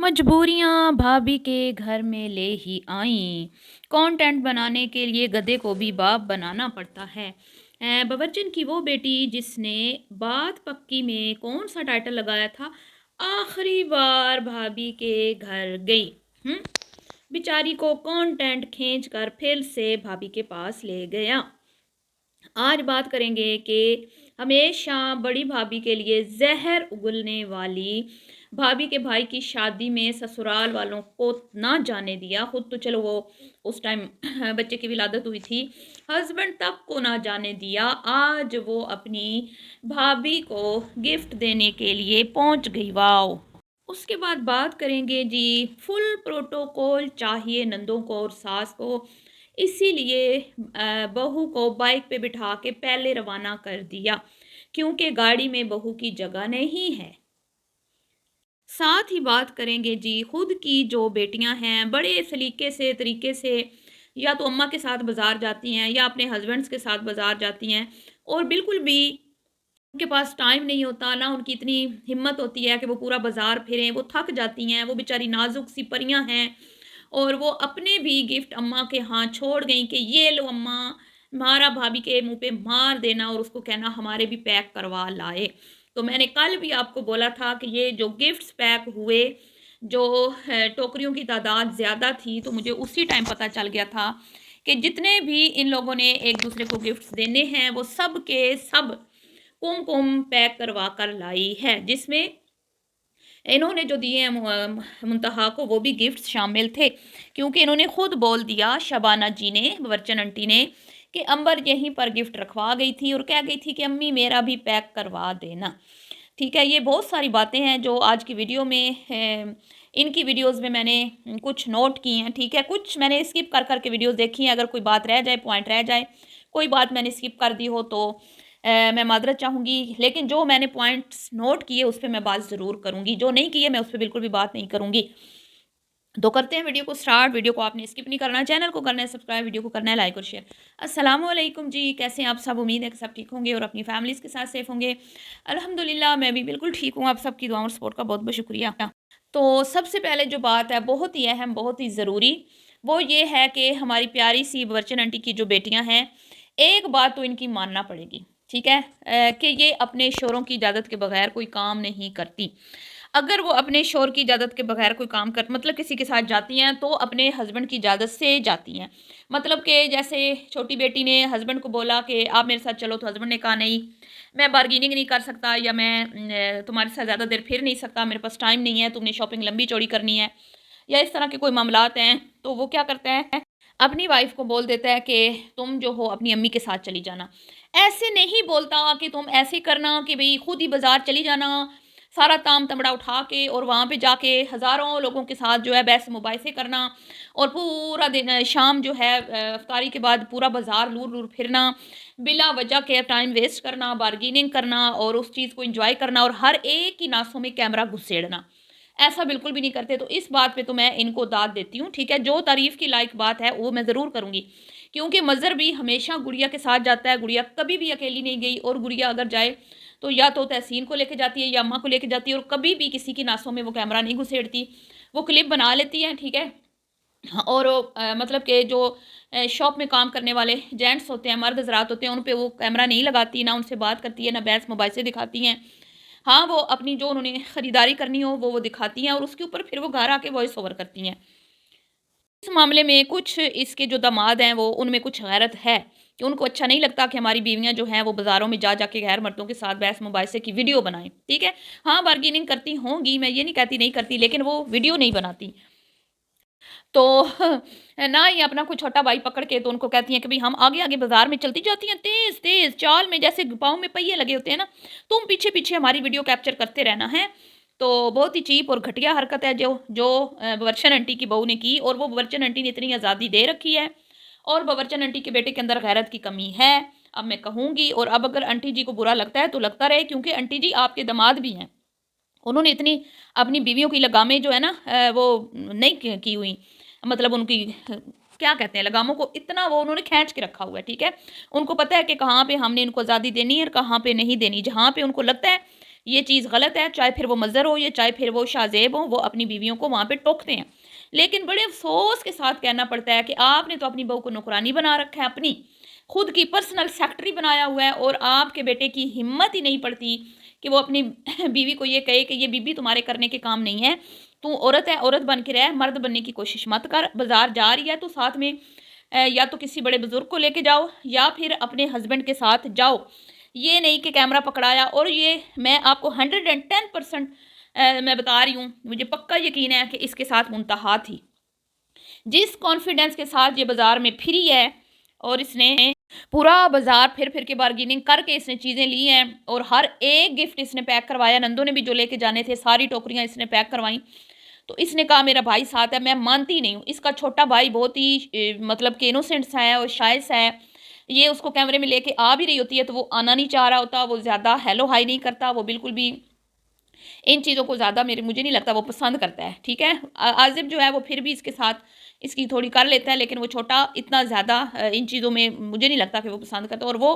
मजबूरियाँ भाभी के घर में ले ही आईं। कंटेंट बनाने के लिए गधे को भी बाप बनाना पड़ता है। बब्बरचिन की वो बेटी जिसने बात पक्की में कौन सा टाइटल लगाया था, आखिरी बार भाभी के घर गई। हम्म बेचारी को कंटेंट खींच कर फिर से भाभी के पास ले गया। आज बात करेंगे कि हमेशा बड़ी भाभी के लिए जहर उगलने वाली भाभी के भाई की शादी में ससुराल वालों को ना जाने दिया। खुद तो चलो वो उस टाइम बच्चे की विलादत हुई थी, हस्बैंड तक को ना जाने दिया। आज वो अपनी भाभी को गिफ्ट देने के लिए पहुंच गई। वाओ। उसके बाद बात करेंगे जी, फुल प्रोटोकॉल चाहिए नंदों को और सास को, इसीलिए बहू को बाइक पे बिठा के पहले रवाना कर दिया क्योंकि गाड़ी में बहू की जगह नहीं है। साथ ही बात करेंगे जी, खुद की जो बेटियां हैं बड़े सलीके से तरीके से या तो अम्मा के साथ बाज़ार जाती हैं या अपने हस्बैंड्स के साथ बाज़ार जाती हैं और बिल्कुल भी उनके पास टाइम नहीं होता, ना उनकी इतनी हिम्मत होती है कि वो पूरा बाज़ार फिरें। वो थक जाती हैं, वो बेचारी नाजुक सी परियां हैं और वो अपने भी गिफ्ट अम्मा के हाथ छोड़ गई कि ये लो अम्मा, मारा भाभी के मुंह पे मार देना और उसको कहना हमारे भी पैक करवा लाए। तो मैंने कल भी आपको बोला था कि ये जो गिफ्ट्स पैक हुए, जो टोकरियों की तादाद ज़्यादा थी, तो मुझे उसी टाइम पता चल गया था कि जितने भी इन लोगों ने एक दूसरे को गिफ्ट्स देने हैं वो सब के सब कुमकुम पैक करवा कर लाई है, जिसमें इन्होंने जो दिए हैं मुंतहा को वो भी गिफ्ट्स शामिल थे, क्योंकि इन्होंने खुद बोल दिया, शबाना जी ने, बवर्चन आंटी ने, कि अंबर यहीं पर गिफ्ट रखवा गई थी और कह गई थी कि अम्मी मेरा भी पैक करवा देना। ठीक है, ये बहुत सारी बातें हैं जो आज की वीडियो में इनकी वीडियोस में मैंने कुछ नोट की हैं। ठीक है, कुछ मैंने स्किप कर कर के वीडियोस देखी हैं। अगर कोई बात रह जाए, पॉइंट रह जाए, कोई बात मैंने स्किप कर दी हो तो मैं मादरत चाहूँगी, लेकिन जो मैंने पॉइंट्स नोट किए उस पर मैं बात ज़रूर करूँगी, जो नहीं किए मैं उस पर बिल्कुल भी बात नहीं करूँगी। तो करते हैं वीडियो को स्टार्ट। वीडियो को आपने स्किप नहीं करना, चैनल को करना है सब्सक्राइब, वीडियो को करना है लाइक और शेयर। अस्सलाम वालेकुम जी, कैसे हैं आप सब? उम्मीद है कि सब ठीक होंगे और अपनी फैमिलीज़ के साथ सेफ होंगे। अल्हम्दुलिल्लाह मैं भी बिल्कुल ठीक हूँ। आप सबकी दुआओं और सपोर्ट का बहुत बहुत शुक्रिया। तो सबसे पहले जो बात है बहुत ही अहम, बहुत ही ज़रूरी, वो ये है कि हमारी प्यारी सी बवर्चन आंटी की जो बेटियाँ हैं, एक बात तो इनकी मानना पड़ेगी। ठीक है, कि ये अपने शोरों की इजाज़त के बगैर कोई काम नहीं करती। अगर वो अपने शौहर की इजाज़त के बगैर कोई काम कर मतलब किसी के साथ जाती हैं तो अपने हस्बैंड की इजाज़त से जाती हैं। मतलब कि जैसे छोटी बेटी ने हस्बैंड को बोला कि आप मेरे साथ चलो, तो हस्बैंड ने कहा नहीं, मैं बार्गेनिंग नहीं कर सकता या मैं तुम्हारे साथ ज़्यादा देर फिर नहीं सकता, मेरे पास टाइम नहीं है, तुमने शॉपिंग लंबी चौड़ी करनी है या इस तरह के कोई मामलात हैं, तो वो क्या करता है, अपनी वाइफ को बोल देता है कि तुम जो हो अपनी अम्मी के साथ चली जाना। ऐसे नहीं बोलता कि तुम ऐसे करना कि भई खुद ही बाज़ार चली जाना, सारा ताम-तमड़ा उठा के और वहाँ पे जाके हज़ारों लोगों के साथ जो है बहस-मुबाहिसे करना और पूरा दिन शाम जो है इफ्तारी के बाद पूरा बाज़ार लूर-लूर फिरना, बिला वजह के टाइम वेस्ट करना, बार्गेनिंग करना और उस चीज़ को एन्जॉय करना और हर एक की नासों में कैमरा घुसेड़ना। ऐसा बिल्कुल भी नहीं करते, तो इस बात पे तो मैं इनको दाद देती हूँ। ठीक है, जो तारीफ़ की लायक बात है वो मैं ज़रूर करूँगी, क्योंकि मज़हर भी हमेशा गुड़िया के साथ जाता है। गुड़िया कभी भी अकेली नहीं गई और गुड़िया अगर जाए तो या तो तहसीन को लेके जाती है या अम्मा को लेके जाती है और कभी भी किसी की नासों में वो कैमरा नहीं घुसेड़ती। वो क्लिप बना लेती हैं, ठीक है। हाँ, और मतलब कि जो शॉप में काम करने वाले जेंट्स होते हैं, मर्द हज़रात होते हैं, उन पे वो कैमरा नहीं लगाती, ना उनसे बात करती है, ना बहस-मुबाहिसे दिखाती हैं। हाँ, वो अपनी जो उन्होंने खरीदारी करनी हो वो दिखाती हैं और उसके ऊपर फिर वो घर आके वॉइस ओवर करती हैं। इस मामले में कुछ इसके जो दामाद हैं वो उनमें कुछ गैरत है कि उनको अच्छा नहीं लगता कि हमारी बीवियाँ जो हैं वो बाज़ारों में जा जाके गैर मर्दों के साथ बहस मुबाहिसे की वीडियो बनाएँ। ठीक है? हाँ, बार्गेनिंग करती होंगी, मैं ये नहीं कहती नहीं करती, लेकिन वो वीडियो नहीं बनाती। तो ना ही अपना कोई छोटा भाई पकड़ के तो उनको कहती हैं कि भई हम आगे-आगे बाज़ार में चलती जाती हैं तेज़-तेज़ चाल में, जैसे पाँव में पहिए लगे होते हैं ना, तुम पीछे-पीछे हमारी वीडियो कैप्चर करते रहना है। तो बहुत ही चीप और घटिया हरकत है जो जो बवर्चन आंटी की बहू ने की, और वो बवर्चन आंटी ने इतनी आज़ादी दे रखी है और बवर्चन आंटी के बेटे के अंदर गैरत की कमी है। अब मैं कहूँगी, और अब अगर आंटी जी को बुरा लगता है तो लगता रहे, क्योंकि आंटी जी आपके दामाद भी हैं। उन्होंने इतनी अपनी बीवियों की लगामें जो है ना वो नहीं की हुई, मतलब उनकी क्या कहते हैं, लगामों को इतना वो उन्होंने खींच के रखा हुआ है। ठीक है, उनको पता है कि कहाँ पे हमने इनको आज़ादी देनी है और कहाँ पे नहीं देनी। जहाँ पे उनको लगता है ये चीज़ गलत है, चाहे फिर वो मज़हर हो या चाहे फिर वो शाहज़ेब हो, वो अपनी बीवियों को वहाँ पे टोकते हैं। लेकिन बड़े अफ़सोस के साथ कहना पड़ता है कि आपने तो अपनी बहू को नौकरानी बना रखा है, अपनी खुद की पर्सनल सेक्रेटरी बनाया हुआ है, और आपके बेटे की हिम्मत ही नहीं पड़ती कि वो अपनी बीवी को ये कहे कि ये बीबी तुम्हारे करने के काम नहीं है, तू औरत है, औरत बन के रह, मर्द बनने की कोशिश मत कर। बाज़ार जा रही है तो साथ में या तो किसी बड़े बुजुर्ग को लेके जाओ या फिर अपने हस्बैंड के साथ जाओ। ये नहीं कि कैमरा पकड़ाया। और ये मैं आपको 110% मैं बता रही हूँ, मुझे पक्का यकीन है कि इसके साथ मुंतहा थी। जिस कॉन्फिडेंस के साथ ये बाज़ार में फिरी है और इसने पूरा बाज़ार फिर फिर के बार्गेनिंग करके इसने चीज़ें ली हैं, और हर एक गिफ्ट इसने पैक करवाया। नंदों ने भी जो लेके जाने थे सारी टोकरियाँ इसने पैक करवाई। तो इसने कहा मेरा भाई साथ है। मैं मानती नहीं हूँ। इसका छोटा भाई बहुत ही मतलब कि इनोसेंट सा है और शाय सा है। ये उसको कैमरे में लेके आ भी रही होती है तो वो आना नहीं चाह रहा होता, वो ज़्यादा हेलो हाई नहीं करता, वो बिल्कुल भी इन चीज़ों को ज़्यादा मेरे मुझे नहीं लगता वो पसंद करता है। ठीक है, आज़िब जो है वो फिर भी इसके साथ इसकी थोड़ी कर लेता है, लेकिन वो छोटा इतना ज़्यादा इन चीज़ों में मुझे नहीं लगता कि वो पसंद करता। और वो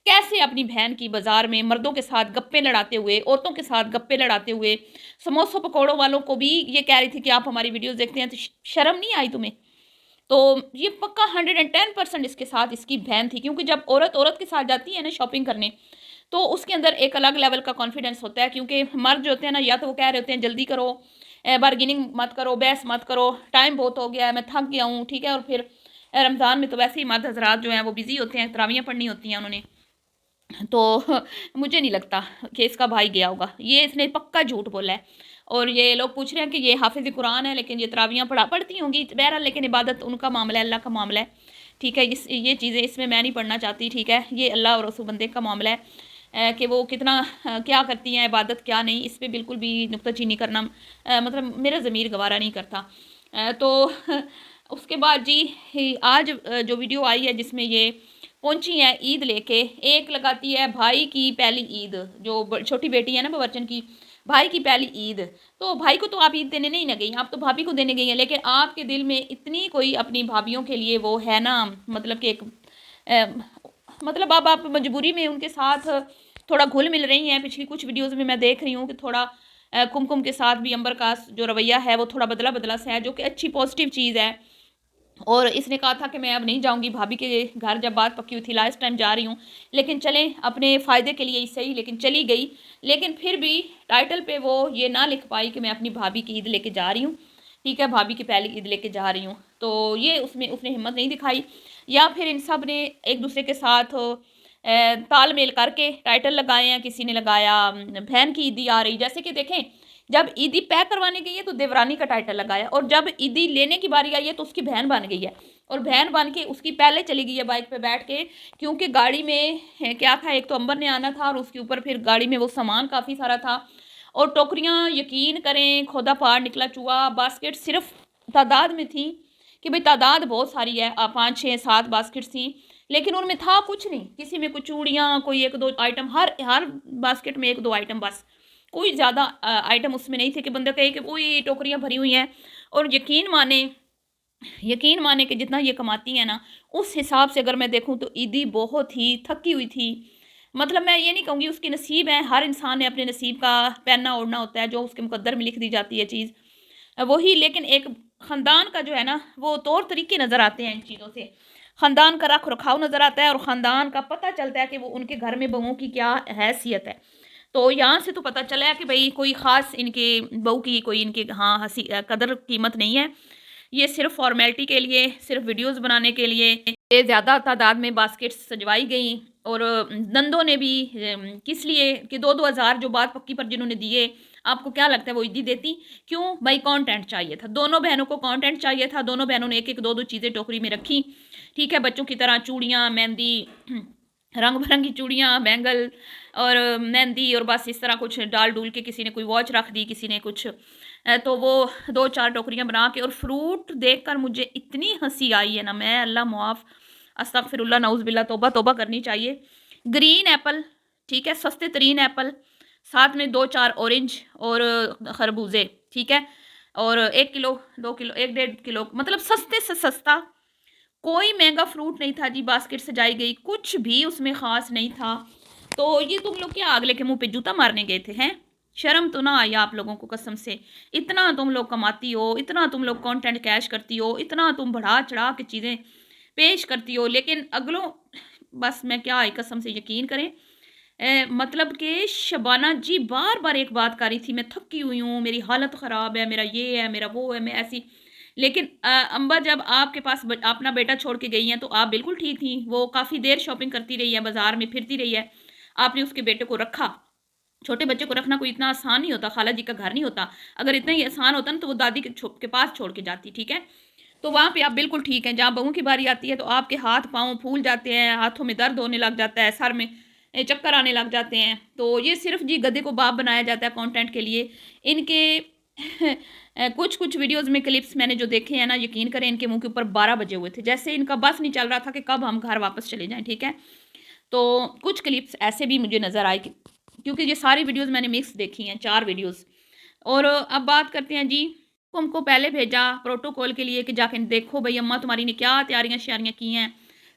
कैसे अपनी बहन की बाज़ार में मर्दों के साथ गप्पे लड़ाते हुए, औरतों के साथ गप्पे लड़ाते हुए, समोसों पकौड़ों वालों को भी ये कह रही थी कि आप हमारी वीडियोज़ देखते हैं तो शर्म नहीं आई तुम्हें? तो ये पक्का 110% इसके साथ इसकी बहन थी, क्योंकि जब औरत औरत के साथ जाती है ना शॉपिंग करने, तो उसके अंदर एक अलग लेवल का कॉन्फिडेंस होता है। क्योंकि मर्द जो होते हैं ना, या तो वो कह रहे होते हैं जल्दी करो, बार्गेनिंग मत करो, बहस मत करो, टाइम बहुत हो गया है, मैं थक गया हूँ। ठीक है, और फिर रमज़ान में तो वैसे ही मर्द हजरात जो हैं वो बिज़ी होते हैं, तरावियाँ पढ़नी होती हैं उन्होंने। तो मुझे नहीं लगता कि इसका भाई गया होगा, ये इसने पक्का झूठ बोला है। और ये लोग पूछ रहे हैं कि ये हाफिज़ कुरान है लेकिन ये तरावियाँ पढ़ती होंगी, बहरहाल लेकिन इबादत उनका मामला है, अल्लाह का मामला है। ठीक है, इस ये चीज़ें इसमें मैं नहीं पढ़ना चाहती। ठीक है, ये अल्लाह और रसूल बंदे का मामला है कि वो कितना क्या करती हैं इबादत क्या नहीं, इस पे बिल्कुल भी नुक्ताचीनी करना मतलब मेरा ज़मीर गवारा नहीं करता। तो उसके बाद जी आज जो वीडियो आई है जिसमें ये पहुंची है ईद लेके, एक लगाती है भाई की पहली ईद, जो छोटी बेटी है ना बवर्चन की, भाई की पहली ईद। तो भाई को तो आप ईद देने नहीं ना गई, आप तो भाभी को देने गई हैं, लेकिन आपके दिल में इतनी कोई अपनी भाभीियों के लिए वो है ना, मतलब कि एक मतलब अब आप मजबूरी में उनके साथ थोड़ा घुल मिल रही हैं। पिछली कुछ वीडियोज़ में मैं देख रही हूँ कि थोड़ा कुमकुम के साथ भी अंबर का जो रवैया है वो थोड़ा बदला बदला सा है, जो कि अच्छी पॉजिटिव चीज़ है। और इसने कहा था कि मैं अब नहीं जाऊंगी भाभी के घर, जब बात पक्की हुई थी लास्ट टाइम जा रही हूँ, लेकिन चलें अपने फ़ायदे के लिए ही सही, लेकिन चली गई। लेकिन फिर भी टाइटल पे वो ये ना लिख पाई कि मैं अपनी भाभी की ईद लेके जा रही हूँ। ठीक है, भाभी की पहली ईद लेके जा रही हूँ, तो ये उसमें उसने हिम्मत नहीं दिखाई। या फिर इन सब ने एक दूसरे के साथ तालमेल करके टाइटल लगाए हैं। किसी ने लगाया बहन की ईदी आ रही, जैसे कि देखें जब ईदी पैक करवाने गई है तो देवरानी का टाइटल लगाया, और जब ईदी लेने की बारी आई है तो उसकी बहन बन गई है, और बहन बन के उसकी पहले चली गई है बाइक पे बैठ के। क्योंकि गाड़ी में क्या था, एक तो अंबर ने आना था और उसके ऊपर फिर गाड़ी में वो सामान काफ़ी सारा था, और टोकरियाँ यकीन करें खोदा पार निकला चूहा। बास्केट सिर्फ तादाद में थी कि भाई तादाद बहुत सारी है, 5 6 7 बास्केट थी, लेकिन उनमें था कुछ नहीं। किसी में कुछ चूड़ियाँ, कोई एक दो आइटम, हर बास्केट में एक दो आइटम बस, कोई ज़्यादा आइटम उसमें नहीं थे कि बंदा कहे कि वही टोकरियाँ भरी हुई हैं। और यकीन माने कि जितना ये कमाती है ना, उस हिसाब से अगर मैं देखूं तो ईदी बहुत ही थकी हुई थी। मतलब मैं ये नहीं कहूँगी उसकी नसीब है, हर इंसान ने अपने नसीब का पहनना ओढ़ना होता है, जो उसके मुकद्दर में लिख दी जाती है चीज़ वही। लेकिन एक ख़ानदान का जो है ना वो तौर तरीके नज़र आते हैं इन चीज़ों से, ख़ानदान का रख रखाव नज़र आता है, और ख़ानदान का पता चलता है कि वो उनके घर में बहुओं की क्या हैसियत है। तो यहाँ से तो पता चला है कि भाई कोई ख़ास इनके बहू की कोई इनके हाँ हंसी कदर कीमत नहीं है। ये सिर्फ फॉर्मेलिटी के लिए, सिर्फ वीडियोस बनाने के लिए ये ज़्यादा तादाद में बास्केट्स सजवाई गई। और नंदों ने भी किस लिए कि 2-2 हज़ार जो बात पक्की पर जिन्होंने दिए, आपको क्या लगता है वो ईदी देती क्यों? भाई कंटेंट चाहिए था, दोनों बहनों को कंटेंट चाहिए था। दोनों बहनों ने एक एक दो दो चीज़ें टोकरी में रखी। ठीक है, बच्चों की तरह चूड़ियाँ, मेहंदी, रंग बिरंगी चूड़ियाँ, बैंगल और मेहंदी, और बस इस तरह कुछ डाल डूल के किसी ने कोई वॉच रख दी, किसी ने कुछ तो वो 2-4 टोकरियाँ बना के। और फ्रूट देखकर मुझे इतनी हंसी आई है ना, मैं अल्लाह मुआफ़, अस्तगफिरुल्लाह, नाउज़ुबिल्लाह, तौबा तौबा करनी चाहिए। ग्रीन एप्पल, ठीक है, सस्ते तरीन एप्पल, साथ में 2-4 ऑरेंज और खरबूजे, ठीक है, और 1 किलो 2 किलो 1 डेढ़ किलो, मतलब सस्ते से सस्ता, कोई महंगा फ्रूट नहीं था जी। बास्केट सजाई गई, कुछ भी उसमें ख़ास नहीं था। तो ये तुम लोग क्या अगले के मुंह पे जूता मारने गए थे हैं? शर्म तो ना आई आप लोगों को कसम से। इतना तुम लोग कमाती हो, इतना तुम लोग कंटेंट कैश करती हो, इतना तुम बढ़ा चढ़ा के चीज़ें पेश करती हो, लेकिन अगलों बस मैं क्या आई कसम से यकीन करें। मतलब कि शबाना जी बार-बार एक बात कर रही थी, मैं थकी हुई हूँ, मेरी हालत ख़राब है, मेरा ये है, मेरा वो है, मैं ऐसी। लेकिन अम्बा जब आपके पास अपना बेटा छोड़ के गई हैं, तो आप बिल्कुल ठीक थी। वो काफ़ी देर शॉपिंग करती रही है, बाज़ार में फिरती रही है। आपने उसके बेटे को रखा। छोटे बच्चे को रखना कोई इतना आसान नहीं होता, खाला जी का घर नहीं होता। अगर इतना ही आसान होता ना, तो वो दादी के पास छोड़ के जाती, ठीक है? तो वहाँ पे आप बिल्कुल ठीक हैं। जहाँ बहू की बारी आती है, तो आपके हाथ-पाँव फूल जाते हैं, हाथों में दर्द होने लग जाता है, सर में चक्कर आने लग जाते हैं। तो ये सिर्फ़ जी गधे को बाप बनाया जाता है कंटेंट के लिए। इनके कुछ-कुछ वीडियोज़ में क्लिप्स मैंने जो देखे हैं ना, यकीन करें इनके मुँह के ऊपर 12 बजे हुए थे। जैसे इनका बस नहीं चल रहा था कि कब हम घर वापस चले जाएँ, ठीक है? तो कुछ क्लिप्स ऐसे भी मुझे नज़र आए कि क्योंकि ये सारी वीडियोज़ मैंने मिक्स देखी हैं, 4 वीडियोज़। और अब बात करते हैं जी, हमको पहले भेजा प्रोटोकॉल के लिए कि जाके देखो भई अम्मा तुम्हारी ने क्या तैयारियाँ-श्यारियाँ की हैं।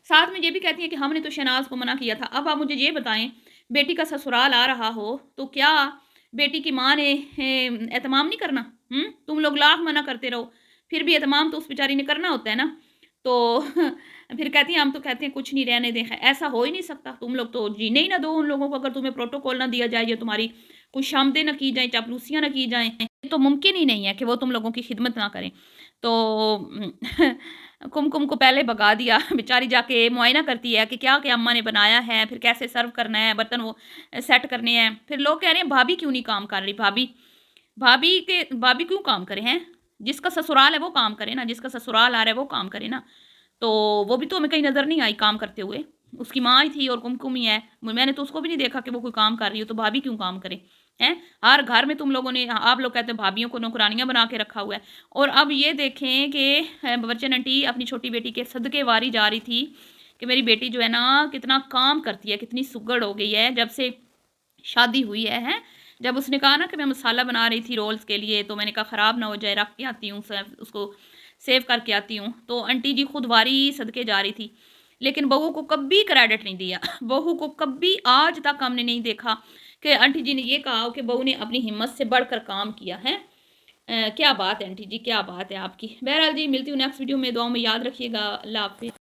साथ में ये भी कहती हैं कि हमने तो शहनाज़ को मना किया था। अब आप मुझे ये बताएँ, बेटी का ससुराल आ रहा हो, तो क्या बेटी की माँ ने एहतमाम नहीं करना? हुँ? तुम लोग लाख मना करते रहो, फिर भी एहतमाम तो उस बेचारी ने करना होता है ना। तो फिर कहती हैं हम तो कहते हैं कुछ नहीं रहने दें, ऐसा हो ही नहीं सकता। तुम लोग तो जीने ही ना दो उन लोगों को, अगर तुम्हें प्रोटोकॉल ना दिया जाए या तुम्हारी खुशामदें ना की जाएँ, चापलूसियाँ ना की जाएँ, तो मुमकिन ही नहीं है कि वो तुम लोगों की खिदमत ना करें। तो कुमकुम को पहले भगा दिया, बेचारी जाके मुआयना करती है कि क्या-क्या अम्मा ने बनाया है, फिर कैसे सर्व करना है, बर्तन वो सेट करने हैं। फिर लोग कह रहे हैं भाभी क्यों नहीं काम कर रही? भाभी क्यों काम करे हैं? जिसका ससुराल है वो काम करे ना, जिसका ससुराल आ रहा है वो काम करे ना। तो वो भी तो हमें कहीं नज़र नहीं आई काम करते हुए। उसकी माँ ही थी और कुमकुम ही है। मैंने तो उसको भी नहीं देखा कि वो कोई काम कर रही हो, तो भाभी क्यों काम करे? हैं? हर घर में तुम लोगों ने आप लोग कहते हैं भाभियों को नौकरानियाँ बना के रखा हुआ है। और अब ये देखें कि बच्चन आंटी अपनी छोटी बेटी के सदके वारी जा रही थी कि मेरी बेटी जो है ना कितना काम करती है, कितनी सुघड़ हो गई है जब से शादी हुई है, हैं? जब उसने कहा ना कि मैं मसाला बना रही थी रोल्स के लिए, तो मैंने कहा ख़राब ना हो जाए, रख के आती हूँ, उसको सेव करके आती हूँ। तो आंटी जी खुद वारी सदके जा रही थी। लेकिन बहू को कभी क्रेडिट नहीं दिया। बहू को कभी आज तक हमने नहीं देखा कि आंटी जी ने ये कहा हो कि बहू ने अपनी हिम्मत से बढ़कर काम किया है। क्या बात है आंटी जी, क्या बात है आपकी। बहरहाल जी मिलती हूँ नेक्स्ट वीडियो में, दुआओं में याद रखिएगा। अल्लाह हाफ़िज़।